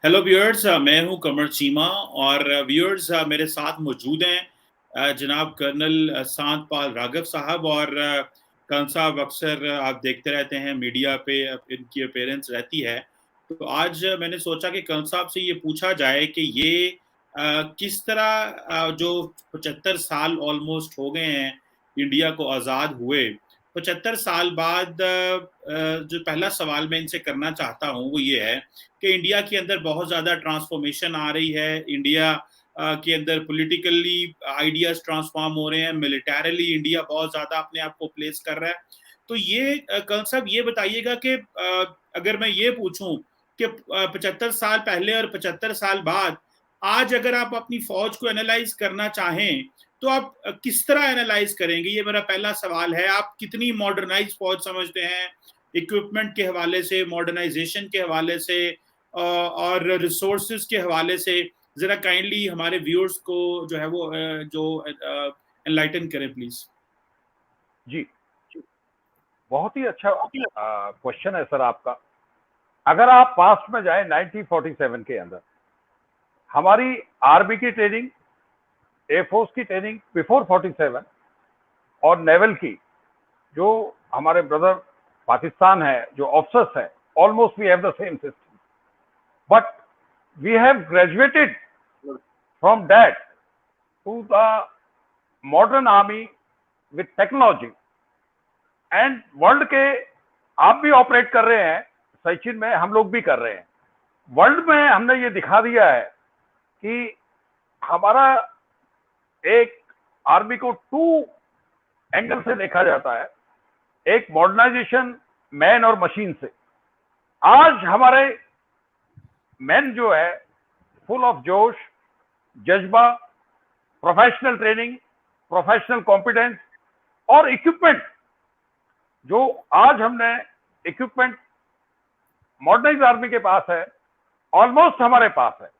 Hello viewers, मैं हूं कमर चीमा और व्यूअर्स मेरे साथ मौजूद हैं जनाब कर्नल सांत पाल राघव साहब और कर्नल साहब अक्सर आप देखते रहते हैं मीडिया पे इनकी अपीयरेंस रहती है। तो आज मैंने सोचा कि कर्नल साहब से ये पूछा जाए कि ये किस तरह जो 75 साल ऑलमोस्ट हो गए हैं इंडिया को आज़ाद हुए, 75 साल बाद जो पहला सवाल मैं इनसे करना चाहता हूँ वो ये है कि इंडिया के अंदर बहुत ज़्यादा ट्रांसफॉर्मेशन आ रही है। इंडिया के अंदर पॉलिटिकली आइडियाज ट्रांसफॉर्म हो रहे हैं, मिलिटरली इंडिया बहुत ज़्यादा अपने आप को प्लेस कर रहा है। तो ये कर्नल साहब ये बताइएगा कि अगर मैं ये पूछूं कि 75 साल पहले और 75 साल बाद आज अगर आप अपनी फौज को एनालाइज करना चाहें तो आप किस तरह एनालाइज करेंगे? ये मेरा पहला सवाल है। आप कितनी मॉडर्नाइज फौज समझते हैं, इक्विपमेंट के हवाले से, मॉडर्नाइजेशन के हवाले से और रिसोर्सेज के हवाले से? जरा काइंडली हमारे व्यूअर्स को जो है वो जो एनलाइटन करें प्लीज। जी, बहुत ही अच्छा क्वेश्चन है सर आपका। अगर आप पास्ट में जाए 1947 के अंदर, हमारी आर्मी की ट्रेनिंग, एयरफोर्स की ट्रेनिंग बिफोर 47 और नेवल की जो हमारे ब्रदर पाकिस्तान है, जो ऑफिसर्स है, almost we have the same system, but we have graduated from that to the modern army with technology. And world के आप भी ऑपरेट कर रहे हैं सचिन में, हम लोग भी कर रहे हैं। वर्ल्ड में हमने ये दिखा दिया है कि हमारा एक आर्मी को टू एंगल से देखा जाता है, एक मॉडर्नाइजेशन मैन और मशीन से। आज हमारे मैन जो है फुल ऑफ जोश, जज्बा, प्रोफेशनल ट्रेनिंग, प्रोफेशनल कॉम्पिटेंस और इक्विपमेंट, जो आज हमने इक्विपमेंट मॉडर्नाइज आर्मी के पास है, ऑलमोस्ट हमारे पास है।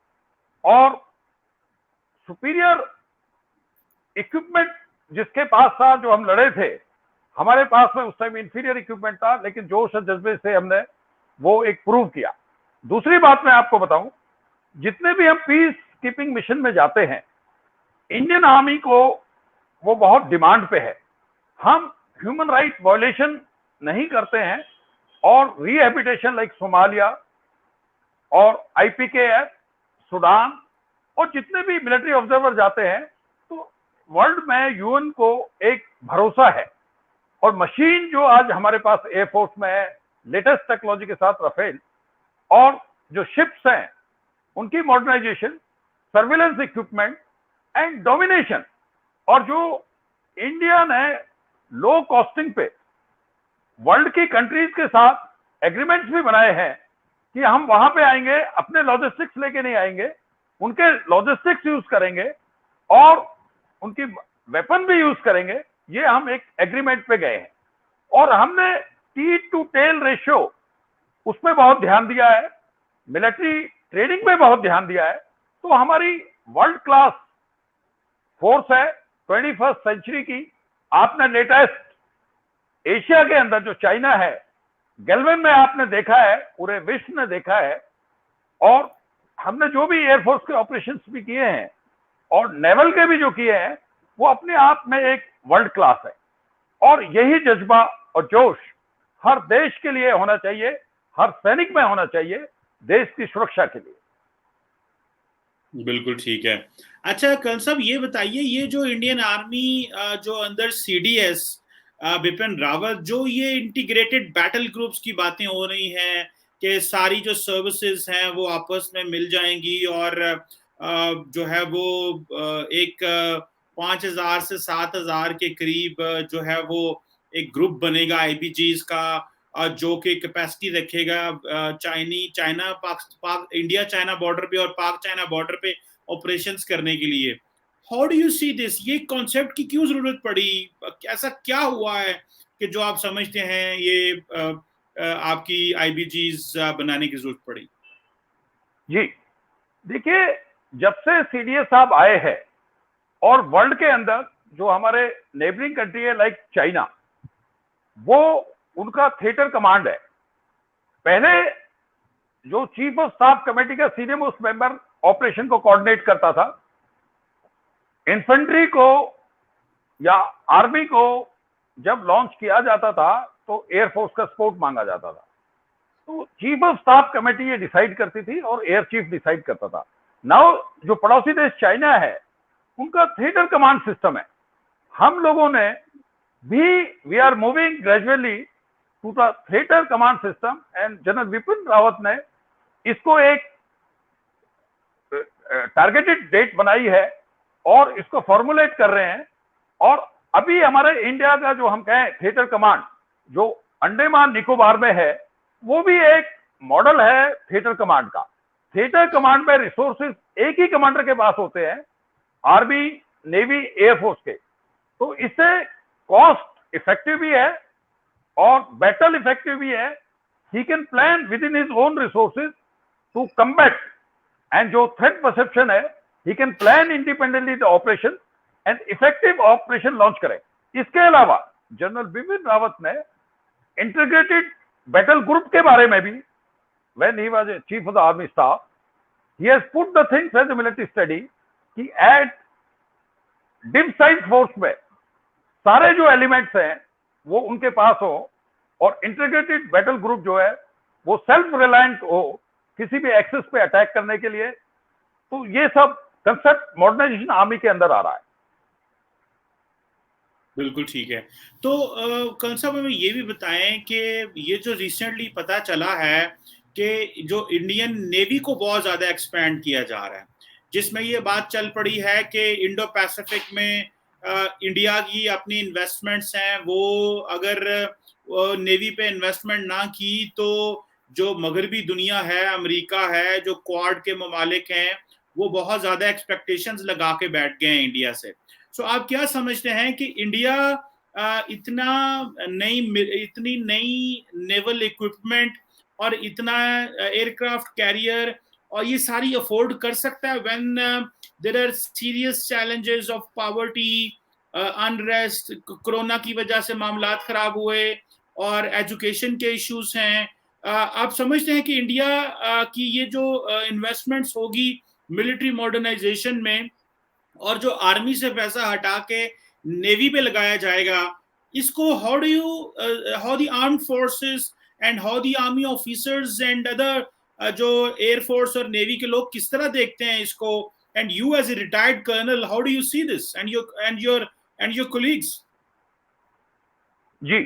और सुपीरियर इक्विपमेंट जिसके पास था, जो हम लड़े थे, हमारे पास में उस टाइम इंफीरियर इक्विपमेंट था, लेकिन जोश और जज्बे से हमने वो एक प्रूव किया। दूसरी बात मैं आपको बताऊं, जितने भी हम पीस कीपिंग मिशन में जाते हैं, इंडियन आर्मी को वो बहुत डिमांड पे है। हम ह्यूमन राइट वायलेशन नहीं करते हैं और रिहेबिटेशन लाइक सोमालिया और आईपीकेएफ, सूडान, और जितने भी मिलिट्री ऑब्जर्वर जाते हैं, तो वर्ल्ड में यूएन को एक भरोसा है। और मशीन जो आज हमारे पास एयरफोर्स में है, लेटेस्ट टेक्नोलॉजी के साथ राफेल, और जो शिप्स हैं उनकी modernisation, surveillance equipment and domination, और जो इंडिया ने लो कॉस्टिंग पे वर्ल्ड की कंट्रीज के साथ एग्रीमेंट्स भी बनाए हैं कि हम वहां पे आएंगे, अपने लॉजिस्टिक्स लेके नहीं आएंगे, उनके लॉजिस्टिक्स यूज करेंगे और उनकी वेपन भी यूज करेंगे। ये हम एक एग्रीमेंट पे गए हैं और हमने टी टू टेल रेशियो उसमें बहुत ध्यान दिया है, मिलिट्री ट्रेनिंग में बहुत ध्यान दिया है। तो हमारी वर्ल्ड क्लास फोर्स है 21st सेंचुरी की। आपने लेटेस्ट एशिया के अंदर जो चाइना है, गैल्वेन में आपने देखा है, पूरे विश्व ने देखा है। और हमने जो भी एयरफोर्स के ऑपरेशंस भी किए हैं और नेवल के भी जो किए हैं, वो अपने आप में एक वर्ल्ड क्लास है। और यही जज्बा और जोश हर देश के लिए होना चाहिए, हर सैनिक में होना चाहिए, देश की सुरक्षा के लिए। बिल्कुल ठीक है। अच्छा कर्नल साहब ये बताइए, ये जो इंडियन आर्मी जो अंदर सीडीएस बिपिन रावत, जो ये इंटीग्रेटेड बैटल ग्रुप्स की बातें हो रही हैं कि सारी जो सर्विसेज हैं वो आपस में मिल जाएंगी और जो है वो एक 5,000 से 7,000 के करीब जो है वो एक ग्रुप बनेगा आईबीजीज का, जो कि कैपेसिटी रखेगा चाइना पाक इंडिया चाइना बॉर्डर पे और पाक चाइना बॉर्डर पे ऑपरेशंस करने के लिए। How do you see this? ये कॉन्सेप्ट की क्यों जरूरत पड़ी? ऐसा क्या हुआ है कि जो आप समझते हैं ये आपकी आईबीजीज बनाने की जरूरत पड़ी? जी देखिए, जब से सीडीएस साहब आए हैं और वर्ल्ड के अंदर जो हमारे नेबरिंग कंट्री है लाइक चाइना, वो उनका थिएटर कमांड है। पहले जो चीफ ऑफ स्टाफ कमेटी का सीनियर मोस्ट मेंबर ऑपरेशन को कोऑर्डिनेट करता था, इन्फेंट्री को या आर्मी को जब लॉन्च किया जाता था तो एयरफोर्स का सपोर्ट मांगा जाता था। तो चीफ ऑफ स्टाफ कमेटी ये डिसाइड करती थी और एयर चीफ डिसाइड करता था। नाउ जो पड़ोसी देश चाइना है, उनका थिएटर कमांड सिस्टम है। हम लोगों ने भी we are moving gradually to the theatre command system, and general Vipin Rawat ने इसको एक टारगेटेड डेट बनाई है और इसको फॉर्मुलेट कर रहे हैं। और अभी हमारे इंडिया का जो हम कहें थिएटर कमांड जो अंडमान निकोबार में है, वो भी एक मॉडल है थिएटर कमांड का। थिएटर कमांड में रिसोर्सेज एक ही कमांडर के पास होते हैं, आर्मी, नेवी, एयरफोर्स के। तो इससे कॉस्ट इफेक्टिव भी है और बैटल इफेक्टिव भी है। He can plan within his own resources to combat, and जो थ्रेट परसेप्शन है, he can plan independently the operation and effective operation launch करें। इसके अलावा जनरल बिपिन रावत ने इंटीग्रेटेड बैटल ग्रुप के बारे में भी, when he was a chief of the army staff, he has put the things as a military study कि at dim size force में सारे जो एलिमेंट्स हैं वो उनके पास हो और इंटीग्रेटेड बैटल ग्रुप जो है वो सेल्फ रिलायंट हो किसी भी एक्सेस पे अटैक करने के लिए। तो ये सब कंसेप्ट मॉडर्नाइजेशन आर्मी के अंदर आ रहा है। बिल्कुल ठीक है। तो कल साहब हमें ये भी बताएं कि ये जो रिसेंटली पता चला है कि जो इंडियन नेवी को बहुत ज़्यादा एक्सपैंड किया जा रहा है, जिसमें ये बात चल पड़ी है कि इंडो पैसिफिक में इंडिया की अपनी इन्वेस्टमेंट्स हैं, वो अगर नेवी पे इन्वेस्टमेंट ना की तो जो मगरबी दुनिया है, अमेरिका है, जो क्वाड के ममालिक हैं, वो बहुत ज़्यादा एक्सपेक्टेशंस लगा के बैठ गए हैं इंडिया से। सो आप क्या समझते हैं कि इंडिया इतनी नई नेवल इक्विपमेंट और इतना एयरक्राफ्ट कैरियर और ये सारी अफोर्ड कर सकता है when there are serious challenges of poverty, unrest, corona की वजह से मामलात खराब हुए और एजुकेशन के इश्यूज हैं। आप समझते हैं कि इंडिया की ये जो इन्वेस्टमेंट्स होगी मिलिट्री मॉडर्नाइजेशन में और जो आर्मी से पैसा हटा के नेवी पे लगाया जाएगा, इसको how the armed forces and how the army officers and other जो एयरफोर्स और नेवी के लोग किस तरह देखते हैं इसको, and you as a retired colonel how do you see this and your colleagues? जी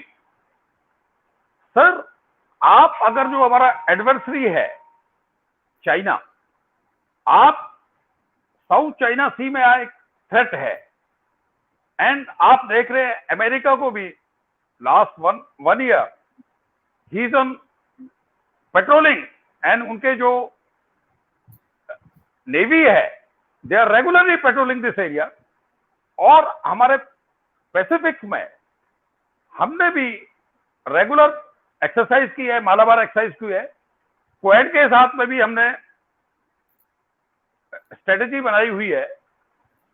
सर, आप अगर जो हमारा एडवर्सरी है चाइना, आप साउथ चाइना सी में एक थ्रेट है, एंड आप देख रहे हैं अमेरिका को भी लास्ट वन ईयर ही इज ऑन पेट्रोलिंग, एंड उनके जो नेवी है they are regularly patrolling this area. और हमारे पैसिफिक में हमने भी रेगुलर एक्सरसाइज की है, मालाबार एक्सरसाइज की है, क्वेड के साथ में भी हमने स्ट्रेटेजी बनाई हुई है।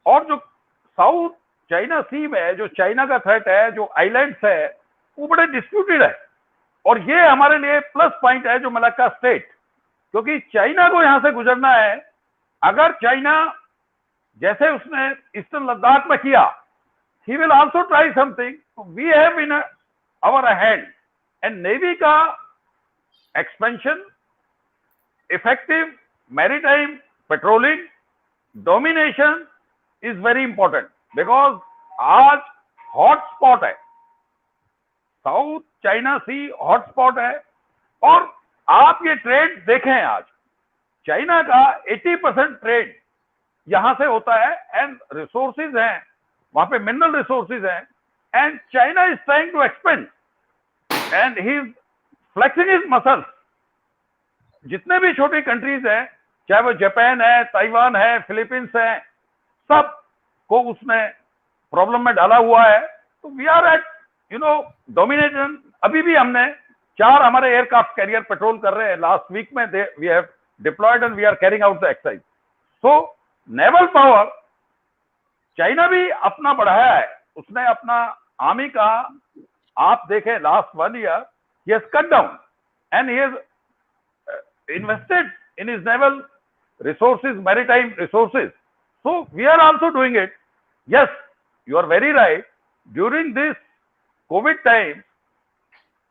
और जो साउथ चाइना सी में जो चाइना का थ्रेट है, जो आइलैंड्स है, वो बड़े डिस्प्यूटेड है और ये हमारे लिए प्लस पॉइंट है जो मलक्का स्टेट, क्योंकि चाइना को यहां से गुजरना है। अगर चाइना जैसे उसने ईस्टर्न लद्दाख में किया, he will also try something, we have in our hand, and navy का expansion, effective maritime patrolling, domination is very important, because आज हॉट स्पॉट है, South China Sea hot spot है। और आप ये ट्रेड देखें, आज चाइना का 80% ट्रेड यहां से होता है, एंड रिसोर्सेज हैं वहां पे, मिनरल रिसोर्सेज हैं, and China is trying to expand and he is flexing his muscles. जितने भी छोटी कंट्रीज हैं, चाहे वो जापान है, ताइवान है, फिलीपींस है, सब को उसने प्रॉब्लम में डाला हुआ है। तो वी आर एट डोमिनेशन। अभी भी हमने 4 हमारे एयरक्राफ्ट कैरियर पेट्रोल कर रहे हैं। लास्ट वीक में we have deployed and we are carrying out the exercise. So naval power China भी अपना बढ़ाया है, उसने अपना आर्मी का, आप देखें last 1 year he has cut down and he has invested in his naval resources, maritime resources. So we are also doing it. Yes, you are very right. During this COVID time,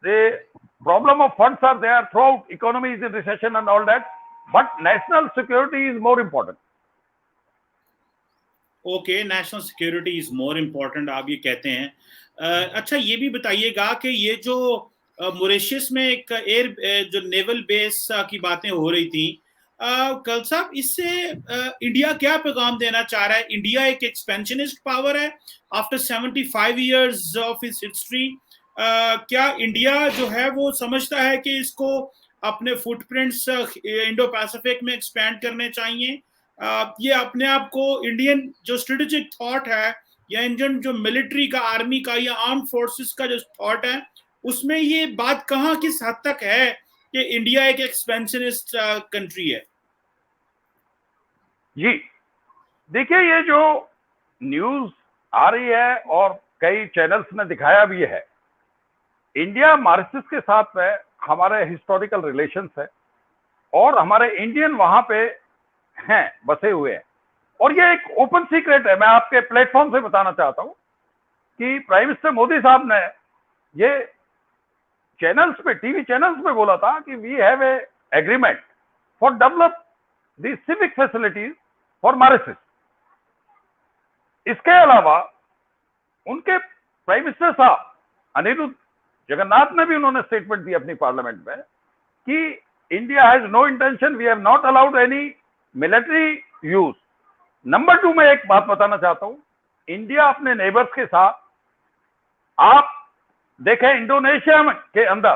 the problem of funds are there throughout, economy is in recession and all that, but national security is more important. Okay, national security is more important, आप ये कहते हैं। अच्छा, ये भी बताइएगा कि ये जो मॉरिशस में एक एयर जो नेवल बेस की बातें हो रही थी, कल साहब, इससे इंडिया क्या पैगाम देना चाह रहा है? इंडिया एक एक्सपेंशनिस्ट पावर है after 75 years of its history. क्या इंडिया जो है वो समझता है कि इसको अपने फुटप्रिंट्स इंडो पैसिफिक में एक्सपैंड करने चाहिए? ये अपने आप को इंडियन जो स्ट्रेटेजिक थॉट है, या इंडियन जो मिलिट्री का, आर्मी का, या आर्म फोर्सेस का जो थॉट है, उसमें ये बात कहाँ किस हद तक है कि इंडिया एक एक्सपेंशनिस्ट कंट्री है? जी देखिए, ये जो न्यूज आ रही है और कई चैनल्स ने दिखाया भी है, इंडिया मॉरिशस के साथ में हमारे हिस्टोरिकल रिलेशंस है और हमारे इंडियन वहां पे हैं, बसे हुए हैं। और ये एक ओपन सीक्रेट है, मैं आपके प्लेटफॉर्म से बताना चाहता हूं कि प्राइम मिनिस्टर मोदी साहब ने ये चैनल्स पे, टीवी चैनल्स पे बोला था कि we have a agreement for develop the civic facilities for Mauritius. इसके अलावा उनके प्राइम मिनिस्टर साहब अनिरुद्ध जगन्नाथ ने भी उन्होंने स्टेटमेंट दी अपनी पार्लियामेंट में कि India has no intention, we have not allowed any military use. Number 2 में एक बात बताना चाहता हूं, इंडिया अपने नेबर्स के साथ, आप देखें इंडोनेशिया के अंदर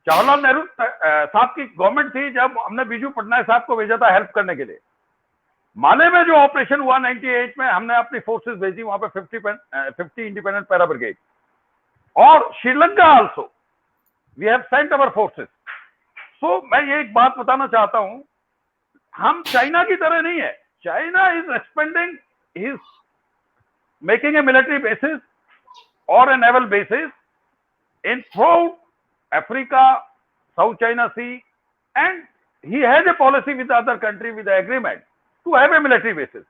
जवाहरलाल नेहरू साहब की गवर्नमेंट थी जब हमने बीजू पटनायक साहब को भेजा था हेल्प करने के लिए। माले में जो ऑपरेशन हुआ 98 में, हमने अपनी फोर्सेस भेजी वहां पे 50 इंडिपेंडेंट पैरा ब्रिगेड, और Sri Lanka also we have sent our forces. So मैं ये एक बात बताना चाहता हूं, हम चाइना की तरह नहीं है। China is expanding, is making a military bases और a naval bases in through Africa, South China Sea, and he has a policy with the other country with the agreement to have a military basis.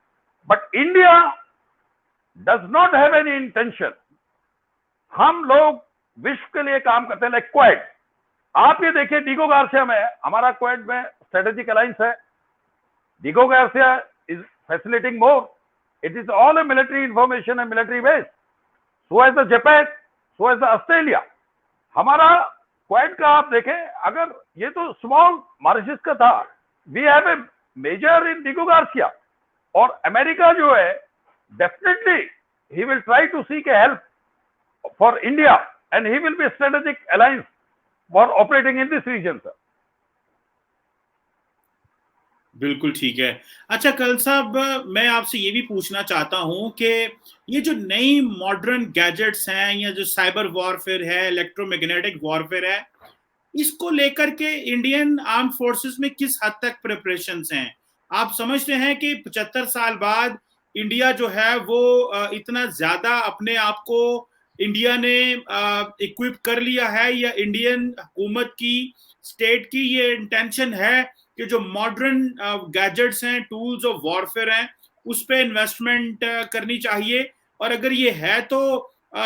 But India does not have any intention. हम लोग विश्व के लिए काम करते हैं, like Quad. आप ये देखिए, डिगो गार्सिया में हमारा क्वेड में स्ट्रेटेजिक अलायंस है। Diego Garcia is facilitating more, it is all a military information and military base. So as the Japan, so as the Australia. हमारा क्वेड का आप देखें, अगर ये तो स्मॉल मॉरिशस का था, we have a major in Diego Garcia. और अमेरिका जो है, definitely he will try to seek a help for India and he will be strategic alliance for operating in this region sir. बिल्कुल ठीक है। अच्छा कल साहब, मैं आपसे ये भी पूछना चाहता हूं कि ये जो नई मॉडर्न गैजेट्स हैं, या जो साइबर वॉरफेयर है, इलेक्ट्रोमैग्नेटिक वॉरफेयर है, इसको लेकर के इंडियन आर्म फोर्सेस में किस हद तक प्रिपरेशंस हैं? आप समझते हैं कि 75 साल बाद इंडिया जो है वो इतना ज्यादा अपने आप को इंडिया ने इक्विप कर लिया है, या इंडियन हुकूमत की, स्टेट की ये इंटेंशन है कि जो मॉडर्न गैजेट्स हैं, टूल्स ऑफ वॉरफेयर हैं, उस पे इन्वेस्टमेंट करनी चाहिए? और अगर ये है तो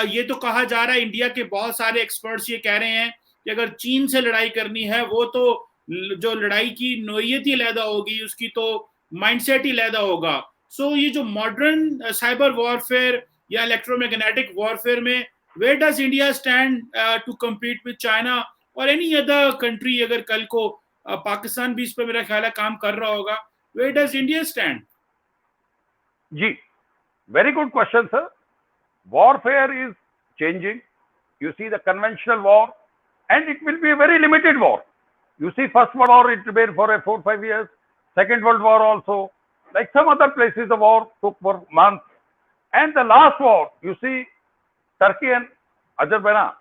ये तो कहा जा रहा है, इंडिया के बहुत सारे एक्सपर्ट्स ये कह रहे हैं कि अगर चीन से लड़ाई करनी है, वो तो जो लड़ाई की नोयत ही अलहदा होगी, उसकी तो माइंडसेट ही अलहदा होगा। सो ये जो मॉडर्न साइबर वॉरफेयर या इलेक्ट्रोमैग्नेटिक वॉरफेयर में, where does India stand to compete with China और एनी अदर कंट्री? अगर कल को पाकिस्तान भी इस पर मेरा ख्याल है काम कर रहा होगा, वेयर डज इंडिया स्टैंड? जी, very good question, sir. Warfare is changing. You see the conventional war, and it will be a very limited war. You see, First World War, it ran for 4-5 years. Second World War also, like some other places, the war took for months. And the last war, you see, Turkey and Azerbaijan.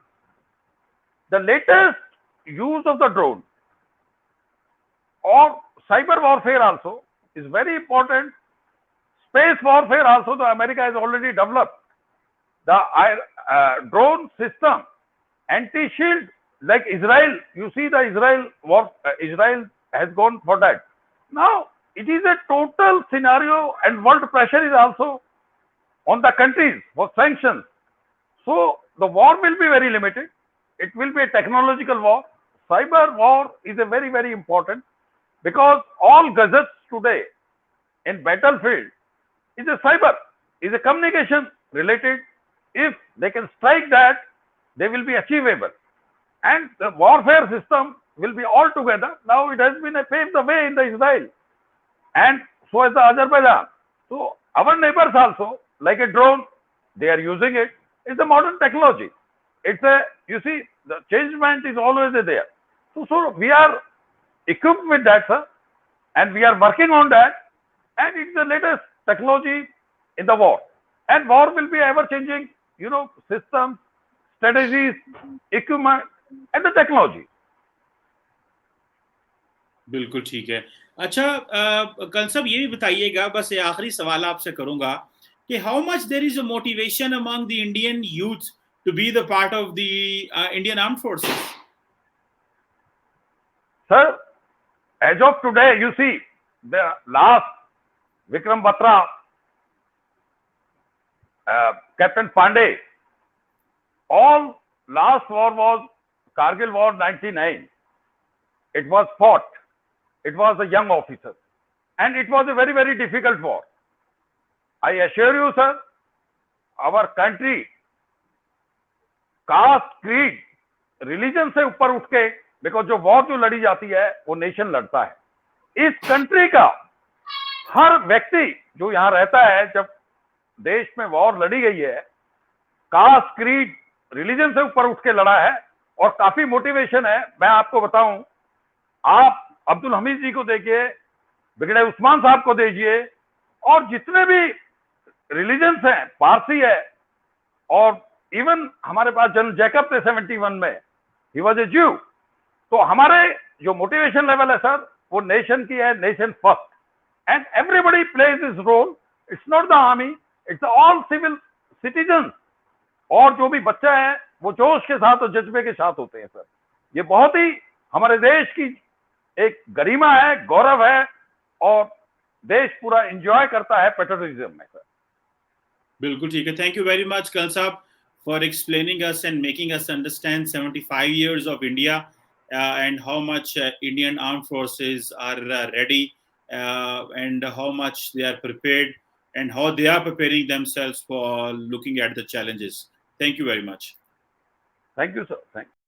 The latest use of the drone or cyber warfare also is very important. Space warfare also, the America has already developed the drone system, anti-shield like Israel, you see the Israel has gone for that. Now it is a total scenario, and world pressure is also on the countries for sanctions. So the war will be very limited. It will be a technological war. Cyber war is a very, very important, because all gadgets today in battlefield is a cyber, is a communication related. If they can strike that, they will be achievable. And the warfare system will be all together. Now it has been paved the way in the Israel, and so is the Azerbaijan. So our neighbors also, like a drone, they are using it. It's a modern technology. It's a, you see, the changement is always there. So we are equipped with that, sir, and we are working on that. And it's the latest technology in the war. And war will be ever changing, you know, systems, strategies, equipment, and the technology. बिल्कुल ठीक है। अच्छा, कल साहब ये भी बताइएगा, बस ये आखिरी सवाल आपसे करूंगा कि how much there is a motivation among the Indian youth to be the part of the Indian armed forces? Sir, as of today, you see, the last Vikram Batra, Captain Pandey, all last war was Kargil War 99. It was fought. It was a young officer. And it was a very, very difficult war. I assure you, sir, our country, caste, creed, religion से ऊपर उठ के, because जो war जो लड़ी जाती है वो नेशन लड़ता है। इस कंट्री का हर व्यक्ति जो यहाँ रहता है, जब देश में वॉर लड़ी गई है, कास्ट, क्रीड, रिलीजन से ऊपर उठ के लड़ा है, और काफी मोटिवेशन है। मैं आपको बताऊं, आप अब्दुल हमीद जी को देखिए, ब्रिगेडियर उस्मान साहब को देखिए, और जितने भी रिलीजन्स हैं, पारसी है, और इवन हमारे पास जनरल जैकब थे 71 में, ही वॉज ए ज्यू। तो हमारे जो मोटिवेशन लेवल है सर, वो नेशन की है, nation first, and everybody pledge is role. It's not the army, it's all civil citizen, और जो भी बच्चा है वो जोश के साथ और जज्बे के साथ होते हैं सर। ये बहुत ही हमारे देश की एक गरिमा है, गौरव है, और देश पूरा एंजॉय करता है पेट्रियटिज्म में सर। बिल्कुल ठीक है। थैंक यू वेरी मच कल साहब for explaining us and making us understand 75 years of India and how much Indian armed forces are ready and how much they are prepared and how they are preparing themselves for looking at the challenges. Thank you very much. Thank you, sir. Thank you.